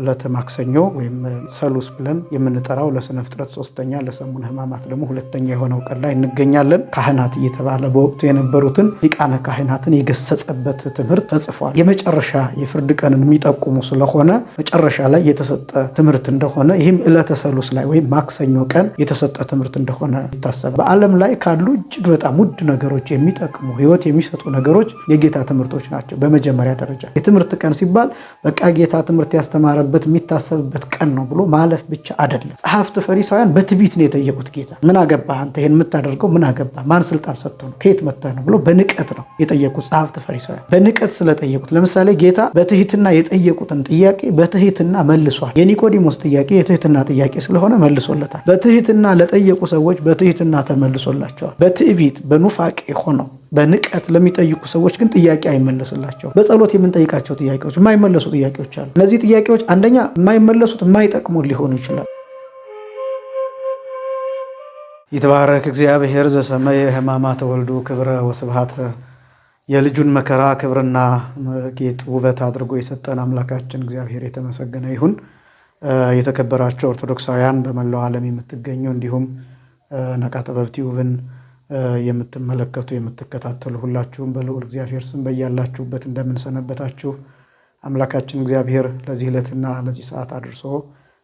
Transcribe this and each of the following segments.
ለተማክሰኞ ወይም ሰሉስ ብለን የምንጠራው ለስነ ፍጥረት ሶስተኛ ለሰሙነ ሕማማት ደግሞ ሁለተኛ የሆነው ቀን ላይ እንገኛለን። ካህናት እየተባለ በወቅቱ የነበሩትን ሊቃነ ካህናትን የገሰጸበት ትምህርት ተጽፏል። የመጨረሻ የፍርድ ቀንን የሚጠቁሙ ስለሆነ መጨረሻ ላይ የተሰጠ ትምህርት እንደሆነ ይህም ዕለተ ሰሉስ ላይ ወይም ማክሰኞ ቀን የተሰጠ ትምህርት እንደሆነ ይታሰባል። በዓለም ላይ ካሉ እጅግ በጣም ውድ ነገሮች የሚጠቅሙ ሕይወት የሚሰጡ ነገሮች የጌታ ትምህርቶች ናቸው። በመጀመሪያ ደረጃ የትምህርት ቀን ሲባል በቃ ጌታ ትምህርት ያስተማረ የሚታሰብበት ቀን ነው ብሎ ማለፍ ብቻ አይደለም። ጸሐፍት ፈሪሳውያን በትዕቢት ነው የጠየቁት ጌታ። ምን አገባህ አንተ ይሄን የምታደርገው ምን አገባህ? ማን ስልጣን ሰጥቶ ነው? ከየት መጥተህ ነው? ብሎ በንቀት ነው የጠየቁት። ጸሐፍት ፈሪሳውያን በንቀት ስለጠየቁት፣ ለምሳሌ ጌታ በትህትና የጠየቁትን ጥያቄ በትህትና መልሷል። የኒቆዲሞስ ጥያቄ የትህትና ጥያቄ ስለሆነ መልሶለታል። በትህትና ለጠየቁ ሰዎች በትህትና ተመልሶላቸዋል። በትዕቢት በኑፋቄ ሆነው በንቀት ለሚጠይቁ ሰዎች ግን ጥያቄ አይመለስላቸው። በጸሎት የምንጠይቃቸው ጥያቄዎች የማይመለሱ ጥያቄዎች አሉ። እነዚህ ጥያቄዎች አንደኛ የማይመለሱት የማይጠቅሙ ሊሆኑ ይችላል። ይትባረክ እግዚአብሔር ዘሰመየ ሕማማተ ወልዱ ክብረ ወስብሐተ። የልጁን መከራ ክብርና ጌጥ ውበት አድርጎ የሰጠን አምላካችን እግዚአብሔር የተመሰገነ ይሁን። የተከበራቸው ኦርቶዶክሳውያን በመላው ዓለም የምትገኙ እንዲሁም ነቃ ጥበብ ቲዩብን የምትመለከቱ የምትከታተሉ ሁላችሁም በልዑል እግዚአብሔር ስም በያላችሁበት እንደምንሰነበታችሁ አምላካችን እግዚአብሔር ለዚህ ዕለትና ለዚህ ሰዓት አድርሶ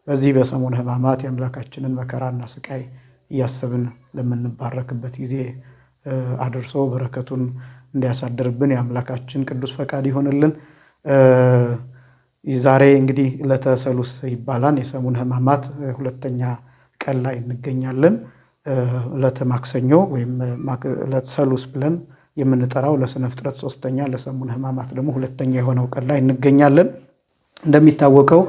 በዚህ በሰሙነ ሕማማት የአምላካችንን መከራና ስቃይ እያሰብን ለምንባረክበት ጊዜ አድርሶ በረከቱን እንዲያሳድርብን የአምላካችን ቅዱስ ፈቃድ ይሆንልን። ዛሬ እንግዲህ ዕለተ ሰሉስ ይባላል። የሰሙነ ሕማማት ሁለተኛ ቀን ላይ እንገኛለን። ዕለተ ማክሰኞ ወይም ዕለተ ሰሉስ ብለን የምንጠራው ለስነ ፍጥረት ሶስተኛ ለሰሙነ ሕማማት ደግሞ ሁለተኛ የሆነው ቀን ላይ እንገኛለን። እንደሚታወቀው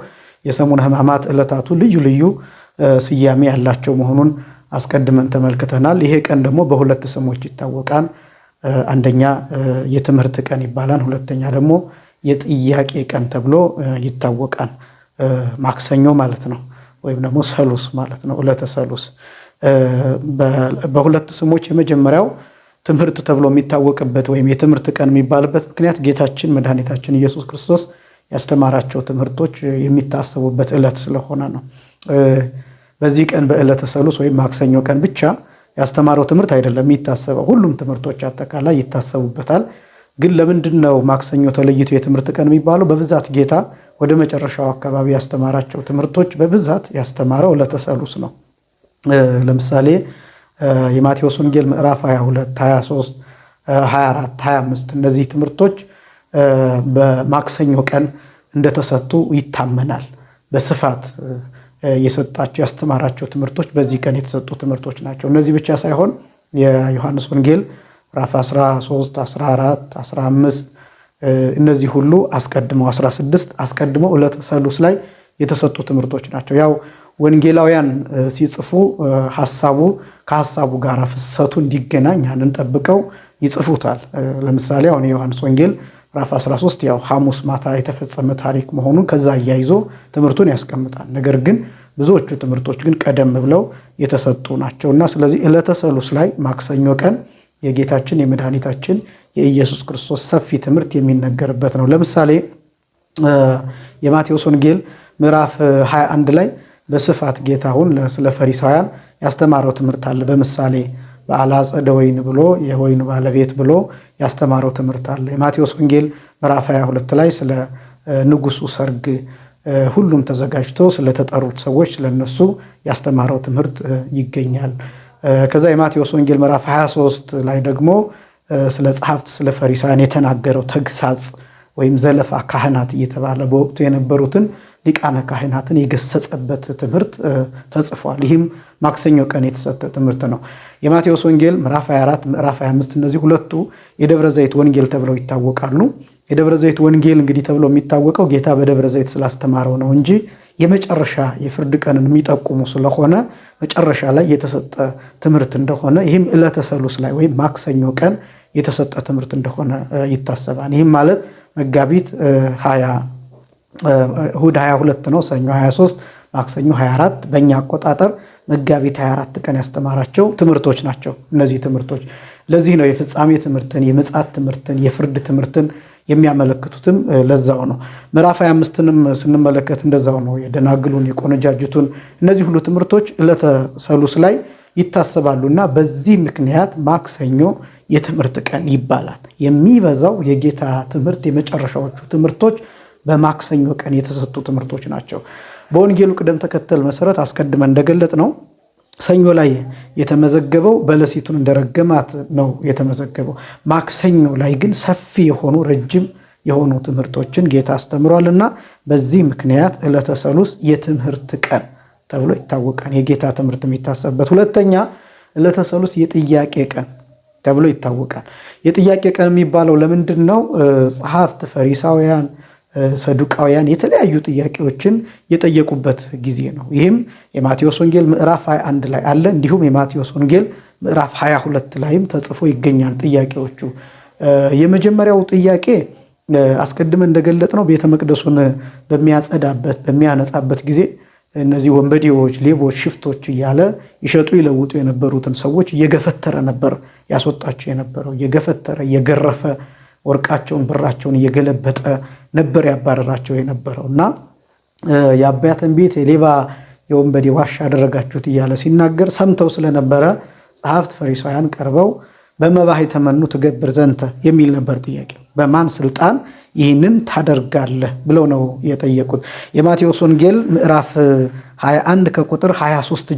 የሰሙነ ሕማማት ዕለታቱ ልዩ ልዩ ስያሜ ያላቸው መሆኑን አስቀድመን ተመልክተናል። ይሄ ቀን ደግሞ በሁለት ስሞች ይታወቃል። አንደኛ የትምህርት ቀን ይባላል። ሁለተኛ ደግሞ የጥያቄ ቀን ተብሎ ይታወቃል። ማክሰኞ ማለት ነው፣ ወይም ደግሞ ሰሉስ ማለት ነው። ዕለተ ሰሉስ በሁለት ስሞች የመጀመሪያው ትምህርት ተብሎ የሚታወቅበት ወይም የትምህርት ቀን የሚባልበት ምክንያት ጌታችን መድኃኒታችን ኢየሱስ ክርስቶስ ያስተማራቸው ትምህርቶች የሚታሰቡበት ዕለት ስለሆነ ነው። በዚህ ቀን በዕለተ ሰሉስ ወይም ማክሰኞ ቀን ብቻ ያስተማረው ትምህርት አይደለም የሚታሰበው፣ ሁሉም ትምህርቶች አጠቃላይ ይታሰቡበታል። ግን ለምንድን ነው ማክሰኞ ተለይቶ የትምህርት ቀን የሚባለው? በብዛት ጌታ ወደ መጨረሻው አካባቢ ያስተማራቸው ትምህርቶች በብዛት ያስተማረው ዕለተ ሰሉስ ነው። ለምሳሌ የማቴዎስ ወንጌል ምዕራፍ 22፣ 23፣ 24፣ 25 እነዚህ ትምህርቶች በማክሰኞ ቀን እንደተሰጡ ይታመናል። በስፋት የሰጣቸው ያስተማራቸው ትምህርቶች በዚህ ቀን የተሰጡ ትምህርቶች ናቸው። እነዚህ ብቻ ሳይሆን የዮሐንስ ወንጌል ምዕራፍ 13፣ 14፣ 15 እነዚህ ሁሉ አስቀድመው 16 አስቀድመው ዕለተ ሰሉስ ላይ የተሰጡ ትምህርቶች ናቸው። ያው ወንጌላውያን ሲጽፉ ከሐሳቡ ጋር ፍሰቱ እንዲገናኝ ያንን ጠብቀው ይጽፉታል። ለምሳሌ አሁን የዮሐንስ ወንጌል ምዕራፍ 13 ያው ሐሙስ ማታ የተፈጸመ ታሪክ መሆኑን ከዛ አያይዞ ትምህርቱን ያስቀምጣል። ነገር ግን ብዙዎቹ ትምህርቶች ግን ቀደም ብለው የተሰጡ ናቸውና ስለዚህ ዕለተ ሰሉስ ላይ ማክሰኞ ቀን የጌታችን የመድኃኒታችን የኢየሱስ ክርስቶስ ሰፊ ትምህርት የሚነገርበት ነው። ለምሳሌ የማቴዎስ ወንጌል ምዕራፍ 21 ላይ በስፋት ጌታውን ስለ ፈሪሳውያን ያስተማረው ትምህርት አለ። በምሳሌ በአላጸደ ወይን ብሎ የወይኑ ባለቤት ብሎ ያስተማረው ትምህርት አለ። የማቴዎስ ወንጌል ምዕራፍ 22 ላይ ስለ ንጉሱ ሰርግ ሁሉም ተዘጋጅቶ ስለተጠሩት ሰዎች ስለነሱ ያስተማረው ትምህርት ይገኛል። ከዛ የማቴዎስ ወንጌል ምዕራፍ 23 ላይ ደግሞ ስለ ጸሐፍት ስለ ፈሪሳውያን የተናገረው ተግሳጽ ወይም ዘለፋ ካህናት እየተባለ በወቅቱ የነበሩትን ሊቃነ ካህናትን የገሰጸበት ትምህርት ተጽፏል። ይህም ማክሰኞ ቀን የተሰጠ ትምህርት ነው። የማቴዎስ ወንጌል ምዕራፍ 24 ምዕራፍ 25 እነዚህ ሁለቱ የደብረ ዘይት ወንጌል ተብለው ይታወቃሉ። የደብረ ዘይት ወንጌል እንግዲህ ተብሎ የሚታወቀው ጌታ በደብረ ዘይት ስላስተማረው ነው እንጂ የመጨረሻ የፍርድ ቀንን የሚጠቁሙ ስለሆነ መጨረሻ ላይ የተሰጠ ትምህርት እንደሆነ ይህም ዕለተ ሰሉስ ላይ ወይም ማክሰኞ ቀን የተሰጠ ትምህርት እንደሆነ ይታሰባል። ይህም ማለት መጋቢት 20 እሁድ 22 ነው፣ ሰኞ 23፣ ማክሰኞ 24 በእኛ አቆጣጠር መጋቢት 24 ቀን ያስተማራቸው ትምህርቶች ናቸው። እነዚህ ትምህርቶች ለዚህ ነው የፍጻሜ ትምህርትን፣ የምጽአት ትምህርትን፣ የፍርድ ትምህርትን፣ የሚያመለክቱትም ለዛው ነው። ምዕራፍ 25ንም ስንመለከት እንደዛው ነው። የደናግሉን የቆነጃጅቱን እነዚህ ሁሉ ትምህርቶች ዕለተ ሰሉስ ላይ ይታሰባሉና በዚህ ምክንያት ማክሰኞ የትምህርት ቀን ይባላል። የሚበዛው የጌታ ትምህርት የመጨረሻዎቹ ትምህርቶች በማክሰኞ ቀን የተሰጡ ትምህርቶች ናቸው። በወንጌሉ ቅደም ተከተል መሰረት አስቀድመን እንደገለጥ ነው ሰኞ ላይ የተመዘገበው በለሲቱን እንደረገማት ነው የተመዘገበው። ማክሰኞ ላይ ግን ሰፊ የሆኑ ረጅም የሆኑ ትምህርቶችን ጌታ አስተምሯልና በዚህ ምክንያት ዕለተ ሰሉስ የትምህርት ቀን ተብሎ ይታወቃል። የጌታ ትምህርት የሚታሰብበት። ሁለተኛ ዕለተ ሰሉስ የጥያቄ ቀን ተብሎ ይታወቃል። የጥያቄ ቀን የሚባለው ለምንድን ነው? ጸሐፍት፣ ፈሪሳውያን፣ ሰዱቃውያን የተለያዩ ጥያቄዎችን የጠየቁበት ጊዜ ነው። ይህም የማቴዎስ ወንጌል ምዕራፍ 21 ላይ አለ። እንዲሁም የማቴዎስ ወንጌል ምዕራፍ 22 ላይም ተጽፎ ይገኛል። ጥያቄዎቹ የመጀመሪያው ጥያቄ አስቀድመን እንደገለጥ ነው ቤተ መቅደሱን በሚያጸዳበት በሚያነጻበት ጊዜ እነዚህ ወንበዴዎች፣ ሌቦች፣ ሽፍቶች እያለ ይሸጡ ይለውጡ የነበሩትን ሰዎች እየገፈተረ ነበር ያስወጣቸው የነበረው። እየገፈተረ እየገረፈ ወርቃቸውን ብራቸውን እየገለበጠ ነበር ያባረራቸው የነበረው እና የአባትን ቤት የሌባ የወንበዴ ዋሻ አደረጋችሁት እያለ ሲናገር ሰምተው ስለነበረ ጸሐፍት ፈሪሳውያን ቀርበው በመባህ የተመኑ ትገብር ዘንተ የሚል ነበር ጥያቄ። በማን ስልጣን ይህንን ታደርጋለህ ብለው ነው የጠየቁት። የማቴዎስ ወንጌል ምዕራፍ 21 ከቁጥር 23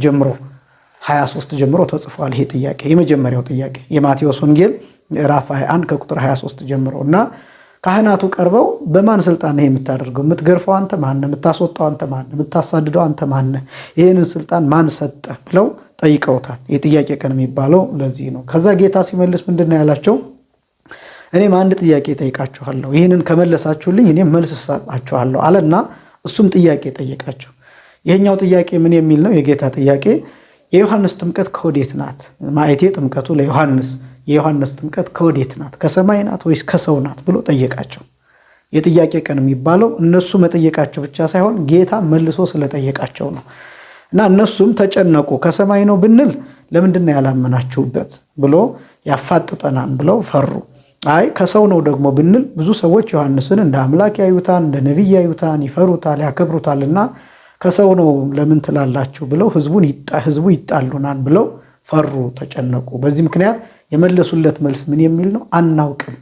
ጀምሮ ተጽፏል ይሄ ጥያቄ። የመጀመሪያው ጥያቄ የማቴዎስ ወንጌል ምዕራፍ 21 ከቁጥር 23 ጀምሮ እና ካህናቱ ቀርበው በማን ስልጣን ነው የምታደርገው? የምትገርፈው አንተ ማን? የምታስወጣው አንተ ማን? የምታሳድደው አንተ ማን? ይህንን ስልጣን ማን ሰጠ ብለው ጠይቀውታል። የጥያቄ ቀን የሚባለው ለዚህ ነው። ከዛ ጌታ ሲመልስ ምንድን ነው ያላቸው? እኔም አንድ ጥያቄ ጠይቃችኋለሁ፣ ይህንን ከመለሳችሁልኝ እኔም መልስ እሰጣችኋለሁ አለና እሱም ጥያቄ ጠየቃቸው። ይሄኛው ጥያቄ ምን የሚል ነው? የጌታ ጥያቄ የዮሐንስ ጥምቀት ከወዴት ናት? ማየቴ ጥምቀቱ ለዮሐንስ የዮሐንስ ጥምቀት ከወዴት ናት? ከሰማይ ናት ወይስ ከሰው ናት ብሎ ጠየቃቸው። የጥያቄ ቀን የሚባለው እነሱ መጠየቃቸው ብቻ ሳይሆን ጌታ መልሶ ስለጠየቃቸው ነው። እና እነሱም ተጨነቁ። ከሰማይ ነው ብንል ለምንድን ነው ያላመናችሁበት ብሎ ያፋጥጠናል ብለው ፈሩ። አይ ከሰው ነው ደግሞ ብንል ብዙ ሰዎች ዮሐንስን እንደ አምላክ ያዩታል፣ እንደ ነቢይ ያዩታል፣ ይፈሩታል፣ ያከብሩታልና ከሰው ነው ለምን ትላላችሁ ብለው ህዝቡ ይጣሉናል ብለው ፈሩ፣ ተጨነቁ። በዚህ ምክንያት የመለሱለት መልስ ምን የሚል ነው? አናውቅም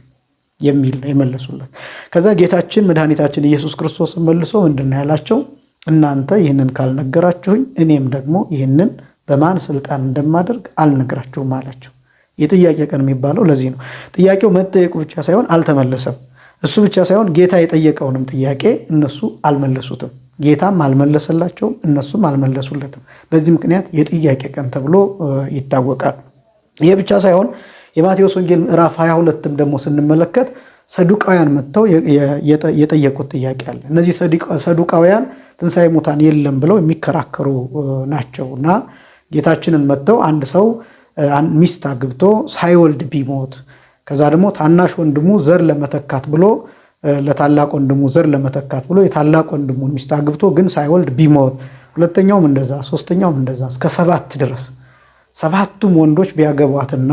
የሚል ነው የመለሱለት። ከዛ ጌታችን መድኃኒታችን ኢየሱስ ክርስቶስ መልሶ ምንድን ነው ያላቸው? እናንተ ይህንን ካልነገራችሁኝ እኔም ደግሞ ይህንን በማን ስልጣን እንደማደርግ አልነግራችሁም አላቸው። የጥያቄ ቀን የሚባለው ለዚህ ነው። ጥያቄው መጠየቁ ብቻ ሳይሆን አልተመለሰም። እሱ ብቻ ሳይሆን ጌታ የጠየቀውንም ጥያቄ እነሱ አልመለሱትም። ጌታም አልመለሰላቸውም፣ እነሱም አልመለሱለትም። በዚህ ምክንያት የጥያቄ ቀን ተብሎ ይታወቃል። ይህ ብቻ ሳይሆን የማቴዎስ ወንጌል ምዕራፍ 22ም ደግሞ ስንመለከት ሰዱቃውያን መጥተው የጠየቁት ጥያቄ አለ። እነዚህ ሰዱቃውያን ትንሣኤ ሙታን የለም ብለው የሚከራከሩ ናቸው እና ጌታችንን መጥተው አንድ ሰው ሚስት አግብቶ ሳይወልድ ቢሞት ከዛ ደግሞ ታናሽ ወንድሙ ዘር ለመተካት ብሎ ለታላቅ ወንድሙ ዘር ለመተካት ብሎ የታላቅ ወንድሙን ሚስት አግብቶ ግን ሳይወልድ ቢሞት፣ ሁለተኛውም እንደዛ፣ ሶስተኛውም እንደዛ እስከ 7 ድረስ 7ቱም ወንዶች ቢያገቧትና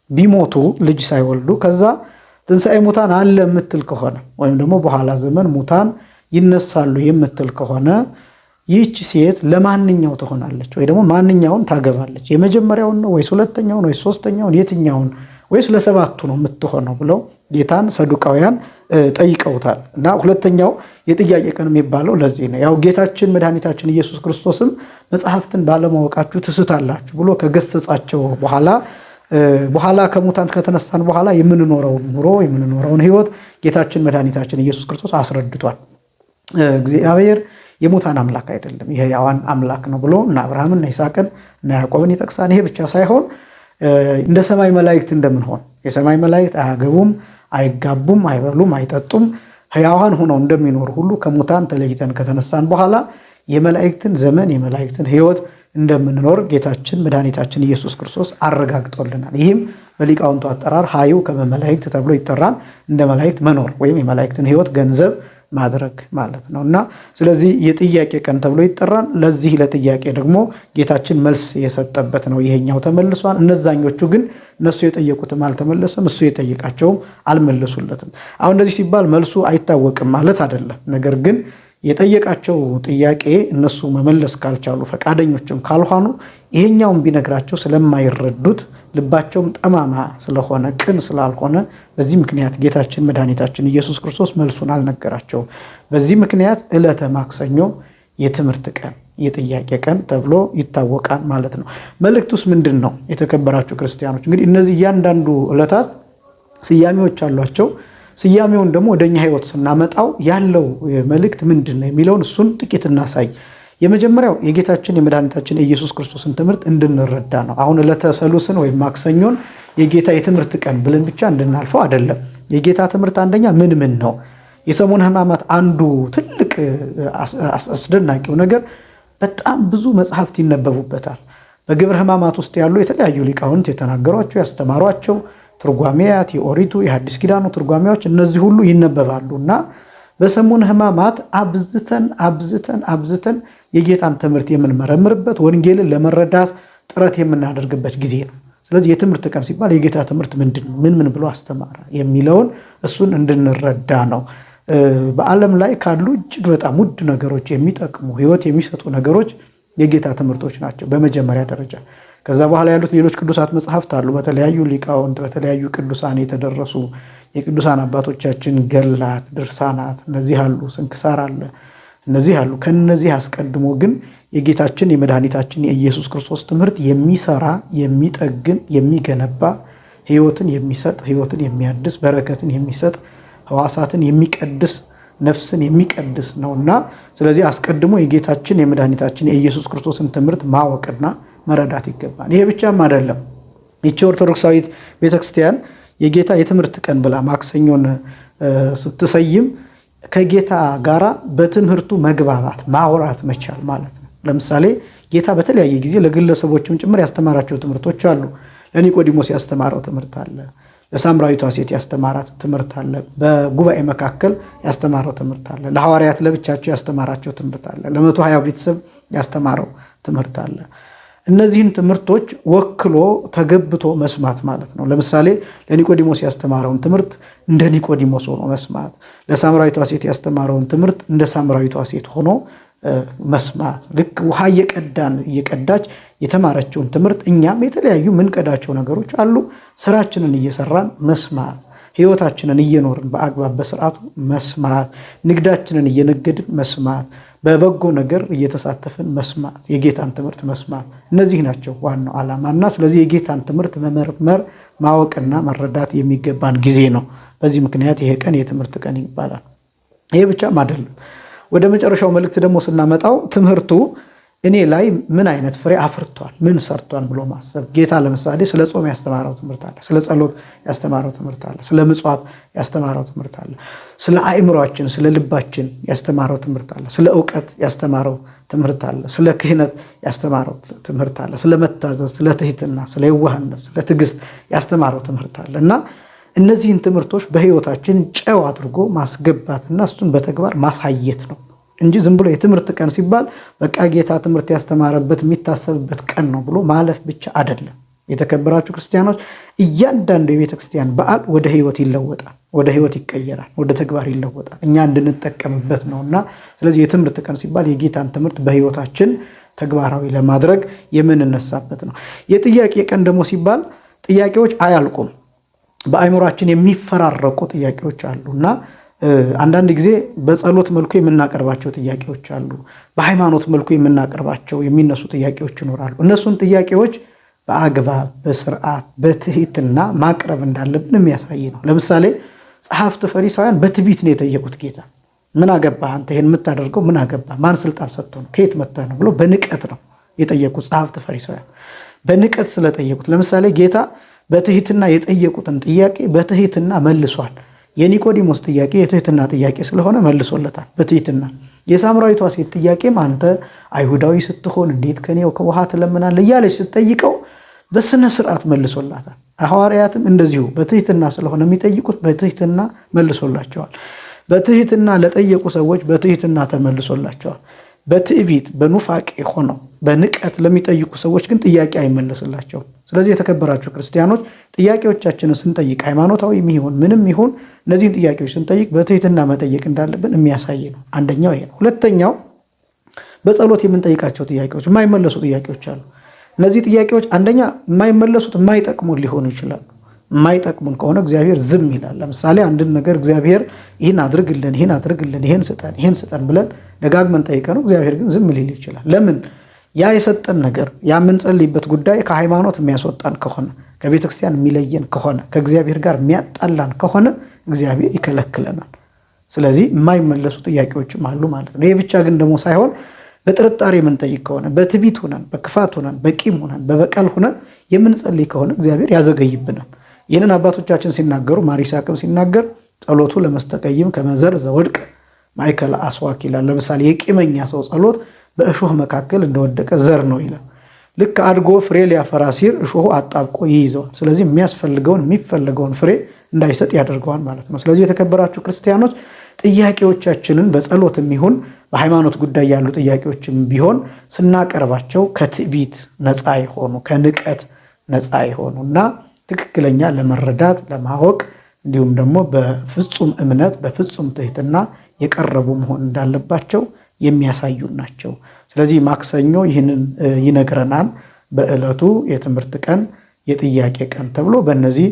ቢሞቱ ልጅ ሳይወልዱ ከዛ ትንሣኤ ሙታን አለ የምትል ከሆነ ወይም ደግሞ በኋላ ዘመን ሙታን ይነሳሉ የምትል ከሆነ ይህች ሴት ለማንኛው ትሆናለች? ወይ ደግሞ ማንኛውን ታገባለች? የመጀመሪያውን ነው ወይስ ሁለተኛውን ወይስ ሶስተኛውን? የትኛውን ወይስ ለ7ቱ ነው የምትሆነው ብለው ጌታን ሰዱቃውያን ጠይቀውታል። እና ሁለተኛው የጥያቄ ቀን የሚባለው ለዚህ ነው። ያው ጌታችን መድኃኒታችን ኢየሱስ ክርስቶስም መጽሐፍትን ባለማወቃችሁ ትስታላችሁ ብሎ ከገሰጻቸው በኋላ ከሙታን ከተነሳን በኋላ የምንኖረውን ኑሮ የምንኖረውን ሕይወት ጌታችን መድኃኒታችን ኢየሱስ ክርስቶስ አስረድቷል። እግዚአብሔር የሙታን አምላክ አይደለም፣ የሕያዋን አምላክ ነው ብሎ እና አብርሃምን እና ይስሐቅን እና ያዕቆብን ይጠቅሳል። ይሄ ብቻ ሳይሆን እንደ ሰማይ መላእክት እንደምንሆን የሰማይ መላእክት አያገቡም፣ አይጋቡም፣ አይበሉም፣ አይጠጡም ሕያዋን ሆነው እንደሚኖር ሁሉ ከሙታን ተለይተን ከተነሳን በኋላ የመላእክትን ዘመን የመላእክትን ሕይወት እንደምንኖር ጌታችን መድኃኒታችን ኢየሱስ ክርስቶስ አረጋግጦልናል። ይህም በሊቃውንቱ አጠራር ሀዩ ከመ መላእክት ተብሎ ይጠራል። እንደ መላእክት መኖር ወይም የመላእክትን ሕይወት ገንዘብ ማድረግ ማለት ነውና ስለዚህ የጥያቄ ቀን ተብሎ ይጠራል። ለዚህ ለጥያቄ ደግሞ ጌታችን መልስ የሰጠበት ነው። ይሄኛው ተመልሷል። እነዛኞቹ ግን እነሱ የጠየቁትም አልተመለሰም፣ እሱ የጠየቃቸውም አልመለሱለትም። አሁን እንደዚህ ሲባል መልሱ አይታወቅም ማለት አይደለም። ነገር ግን የጠየቃቸው ጥያቄ እነሱ መመለስ ካልቻሉ ፈቃደኞችም ካልሆኑ ይሄኛውን ቢነግራቸው ስለማይረዱት ልባቸውም ጠማማ ስለሆነ ቅን ስላልሆነ በዚህ ምክንያት ጌታችን መድኃኒታችን ኢየሱስ ክርስቶስ መልሱን አልነገራቸውም። በዚህ ምክንያት ዕለተ ማክሰኞ የትምህርት ቀን የጥያቄ ቀን ተብሎ ይታወቃል ማለት ነው። መልእክቱስ ምንድን ነው? የተከበራችሁ ክርስቲያኖች እንግዲህ እነዚህ እያንዳንዱ ዕለታት ስያሜዎች አሏቸው። ስያሜውን ደግሞ ወደኛ ሕይወት ስናመጣው ያለው መልእክት ምንድን ነው የሚለውን እሱን ጥቂት እናሳይ። የመጀመሪያው የጌታችን የመድኃኒታችን የኢየሱስ ክርስቶስን ትምህርት እንድንረዳ ነው። አሁን ዕለተ ሰሉስን ወይም ማክሰኞን የጌታ የትምህርት ቀን ብለን ብቻ እንድናልፈው አይደለም። የጌታ ትምህርት አንደኛ ምን ነው? የሰሙነ ሕማማት አንዱ ትልቅ አስደናቂው ነገር በጣም ብዙ መጽሐፍት ይነበቡበታል። በግብረ ሕማማት ውስጥ ያሉ የተለያዩ ሊቃውንት የተናገሯቸው ያስተማሯቸው ትርጓሜያት፣ የኦሪቱ የሐዲስ ኪዳኑ ትርጓሜዎች እነዚህ ሁሉ ይነበባሉ እና በሰሙነ ሕማማት አብዝተን የጌታን ትምህርት የምንመረምርበት ወንጌልን ለመረዳት ጥረት የምናደርግበት ጊዜ ነው። ስለዚህ የትምህርት ቀን ሲባል የጌታ ትምህርት ምንድን ነው፣ ምን ብሎ አስተማረ የሚለውን እሱን እንድንረዳ ነው። በዓለም ላይ ካሉ እጅግ በጣም ውድ ነገሮች፣ የሚጠቅሙ ሕይወት የሚሰጡ ነገሮች የጌታ ትምህርቶች ናቸው በመጀመሪያ ደረጃ። ከዛ በኋላ ያሉት ሌሎች ቅዱሳት መጽሐፍት አሉ። በተለያዩ ሊቃውንት በተለያዩ ቅዱሳን የተደረሱ የቅዱሳን አባቶቻችን ገላት፣ ድርሳናት እነዚህ አሉ። ስንክሳር አለ፣ እነዚህ አሉ። ከነዚህ አስቀድሞ ግን የጌታችን የመድኃኒታችን የኢየሱስ ክርስቶስ ትምህርት የሚሰራ የሚጠግን የሚገነባ ሕይወትን የሚሰጥ ሕይወትን የሚያድስ በረከትን የሚሰጥ ሕዋሳትን የሚቀድስ ነፍስን የሚቀድስ ነውና ስለዚህ አስቀድሞ የጌታችን የመድኃኒታችን የኢየሱስ ክርስቶስን ትምህርት ማወቅና መረዳት ይገባል። ይሄ ብቻም አይደለም። ይቺ ኦርቶዶክሳዊት ቤተክርስቲያን የጌታ የትምህርት ቀን ብላ ማክሰኞን ስትሰይም ከጌታ ጋራ በትምህርቱ መግባባት ማውራት መቻል ማለት ነው። ለምሳሌ ጌታ በተለያየ ጊዜ ለግለሰቦችም ጭምር ያስተማራቸው ትምህርቶች አሉ። ለኒቆዲሞስ ያስተማረው ትምህርት አለ። ለሳምራዊቷ ሴት ያስተማራት ትምህርት አለ። በጉባኤ መካከል ያስተማረው ትምህርት አለ። ለሐዋርያት ለብቻቸው ያስተማራቸው ትምህርት አለ። ለ120 ቤተሰብ ያስተማረው ትምህርት አለ። እነዚህን ትምህርቶች ወክሎ ተገብቶ መስማት ማለት ነው። ለምሳሌ ለኒቆዲሞስ ያስተማረውን ትምህርት እንደ ኒቆዲሞስ ሆኖ መስማት፣ ለሳምራዊቷ ሴት ያስተማረውን ትምህርት እንደ ሳምራዊቷ ሴት ሆኖ መስማት። ልክ ውሃ እየቀዳች የተማረችውን ትምህርት እኛም የተለያዩ ምንቀዳቸው ነገሮች አሉ። ስራችንን እየሰራን መስማት፣ ሕይወታችንን እየኖርን በአግባብ በስርዓቱ መስማት፣ ንግዳችንን እየነገድን መስማት፣ በበጎ ነገር እየተሳተፍን መስማት፣ የጌታን ትምህርት መስማት። እነዚህ ናቸው ዋናው ዓላማና ስለዚህ የጌታን ትምህርት መመርመር ማወቅና መረዳት የሚገባን ጊዜ ነው። በዚህ ምክንያት ይሄ ቀን የትምህርት ቀን ይባላል። ይሄ ብቻም አይደለም። ወደ መጨረሻው መልእክት ደግሞ ስናመጣው ትምህርቱ እኔ ላይ ምን አይነት ፍሬ አፍርቷል፣ ምን ሰርቷል ብሎ ማሰብ። ጌታ ለምሳሌ ስለ ጾም ያስተማረው ትምህርት አለ፣ ስለ ጸሎት ያስተማረው ትምህርት አለ፣ ስለ ምጽዋት ያስተማረው ትምህርት አለ፣ ስለ አእምሯችን ስለ ልባችን ያስተማረው ትምህርት አለ፣ ስለ ዕውቀት ያስተማረው ትምህርት አለ፣ ስለ ክህነት ያስተማረው ትምህርት አለ፣ ስለ መታዘዝ፣ ስለ ትህትና፣ ስለ የዋህነት፣ ስለ ትዕግስት ያስተማረው ትምህርት አለ እና እነዚህን ትምህርቶች በሕይወታችን ጨው አድርጎ ማስገባትና እሱን በተግባር ማሳየት ነው እንጂ ዝም ብሎ የትምህርት ቀን ሲባል በቃ ጌታ ትምህርት ያስተማረበት የሚታሰብበት ቀን ነው ብሎ ማለፍ ብቻ አይደለም። የተከበራችሁ ክርስቲያኖች እያንዳንዱ የቤተ ክርስቲያን በዓል ወደ ሕይወት ይለወጣል፣ ወደ ሕይወት ይቀየራል፣ ወደ ተግባር ይለወጣል፣ እኛ እንድንጠቀምበት ነውና ስለዚህ የትምህርት ቀን ሲባል የጌታን ትምህርት በሕይወታችን ተግባራዊ ለማድረግ የምንነሳበት ነው። የጥያቄ ቀን ደግሞ ሲባል ጥያቄዎች አያልቁም። በአእምሯችን የሚፈራረቁ ጥያቄዎች አሉና አንዳንድ ጊዜ በጸሎት መልኩ የምናቀርባቸው ጥያቄዎች አሉ። በሃይማኖት መልኩ የምናቀርባቸው የሚነሱ ጥያቄዎች ይኖራሉ። እነሱን ጥያቄዎች በአግባብ በስርዓት በትህትና ማቅረብ እንዳለብን የሚያሳይ ነው። ለምሳሌ ጸሐፍት ፈሪሳውያን በትዕቢት ነው የጠየቁት ጌታ። ምን አገባህ አንተ ይሄን የምታደርገው ምን አገባህ? ማን ስልጣን ሰጥቶ ነው? ከየት መጥተህ ነው ብሎ በንቀት ነው የጠየቁት ጸሐፍት ፈሪሳውያን። በንቀት ስለጠየቁት ለምሳሌ ጌታ በትህትና የጠየቁትን ጥያቄ በትህትና መልሷል። የኒቆዲሞስ ጥያቄ የትህትና ጥያቄ ስለሆነ መልሶለታል በትህትና። የሳምራዊቷ ሴት ጥያቄም አንተ አይሁዳዊ ስትሆን እንዴት ከኔው ከውሃ ትለምናለህ እያለች ስትጠይቀው በስነ ስርዓት መልሶላታል። ሐዋርያትም እንደዚሁ በትህትና ስለሆነ የሚጠይቁት በትህትና መልሶላቸዋል። በትህትና ለጠየቁ ሰዎች በትህትና ተመልሶላቸዋል። በትዕቢት በኑፋቄ ሆነው በንቀት ለሚጠይቁ ሰዎች ግን ጥያቄ አይመለስላቸውም። ስለዚህ የተከበራችሁ ክርስቲያኖች ጥያቄዎቻችንን ስንጠይቅ ሃይማኖታዊ ይሁን ምንም ይሁን እነዚህን ጥያቄዎች ስንጠይቅ በትህትና መጠየቅ እንዳለብን የሚያሳይ ነው። አንደኛው ይሄ ነው። ሁለተኛው በጸሎት የምንጠይቃቸው ጥያቄዎች የማይመለሱ ጥያቄዎች አሉ። እነዚህ ጥያቄዎች አንደኛ የማይመለሱት የማይጠቅሙን ሊሆኑ ይችላሉ። የማይጠቅሙን ከሆነ እግዚአብሔር ዝም ይላል። ለምሳሌ አንድን ነገር እግዚአብሔር ይህን አድርግልን፣ ይህን አድርግልን፣ ይህን ስጠን ብለን ደጋግመን ጠይቀነው እግዚአብሔር ግን ዝም ሊል ይችላል። ለምን? ያ የሰጠን ነገር ያ የምንጸልይበት ጉዳይ ከሃይማኖት የሚያስወጣን ከሆነ ከቤተክርስቲያን የሚለየን ከሆነ ከእግዚአብሔር ጋር የሚያጣላን ከሆነ እግዚአብሔር ይከለክለናል። ስለዚህ የማይመለሱ ጥያቄዎችም አሉ ማለት ነው። ይሄ ብቻ ግን ደግሞ ሳይሆን በጥርጣሬ የምንጠይቅ ከሆነ በትዕቢት ሆነን በክፋት ሆነን በቂም ሆነን በበቀል ሆነን የምንጸልይ ከሆነ እግዚአብሔር ያዘገይብናል። ይህንን አባቶቻችን ሲናገሩ ማር ይስሐቅም ሲናገር ጸሎቱ ለመስተቀይም ከመዘር ዘወድቅ ማእከለ አስዋክ ይላል። ለምሳሌ የቂመኛ ሰው ጸሎት በእሾህ መካከል እንደወደቀ ዘር ነው ይላል። ልክ አድጎ ፍሬ ሊያፈራ ሲል እሾሁ አጣብቆ ይይዘዋል። ስለዚህ የሚፈለገውን ፍሬ እንዳይሰጥ ያደርገዋል ማለት ነው። ስለዚህ የተከበራችሁ ክርስቲያኖች ጥያቄዎቻችንን በጸሎትም ይሁን በሃይማኖት ጉዳይ ያሉ ጥያቄዎችም ቢሆን ስናቀርባቸው ከትዕቢት ነፃ የሆኑ ከንቀት ነፃ የሆኑና ትክክለኛ ለመረዳት ለማወቅ እንዲሁም ደግሞ በፍጹም እምነት በፍጹም ትህትና የቀረቡ መሆን እንዳለባቸው የሚያሳዩ ናቸው። ስለዚህ ማክሰኞ ይህንን ይነግረናል። በዕለቱ የትምህርት ቀን የጥያቄ ቀን ተብሎ በእነዚህ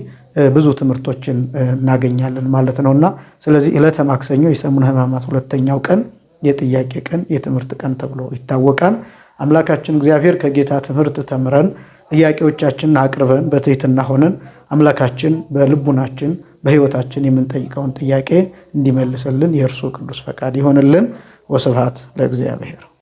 ብዙ ትምህርቶችን እናገኛለን ማለት ነውና ስለዚህ ዕለተ ማክሰኞ የሰሙነ ሕማማት ሁለተኛው ቀን የጥያቄ ቀን የትምህርት ቀን ተብሎ ይታወቃል። አምላካችን እግዚአብሔር ከጌታ ትምህርት ተምረን ጥያቄዎቻችንን አቅርበን በትህትና ሆነን አምላካችን በልቡናችን በሕይወታችን የምንጠይቀውን ጥያቄ እንዲመልስልን የእርሱ ቅዱስ ፈቃድ ይሆንልን። ወስብሐት ለእግዚአብሔር።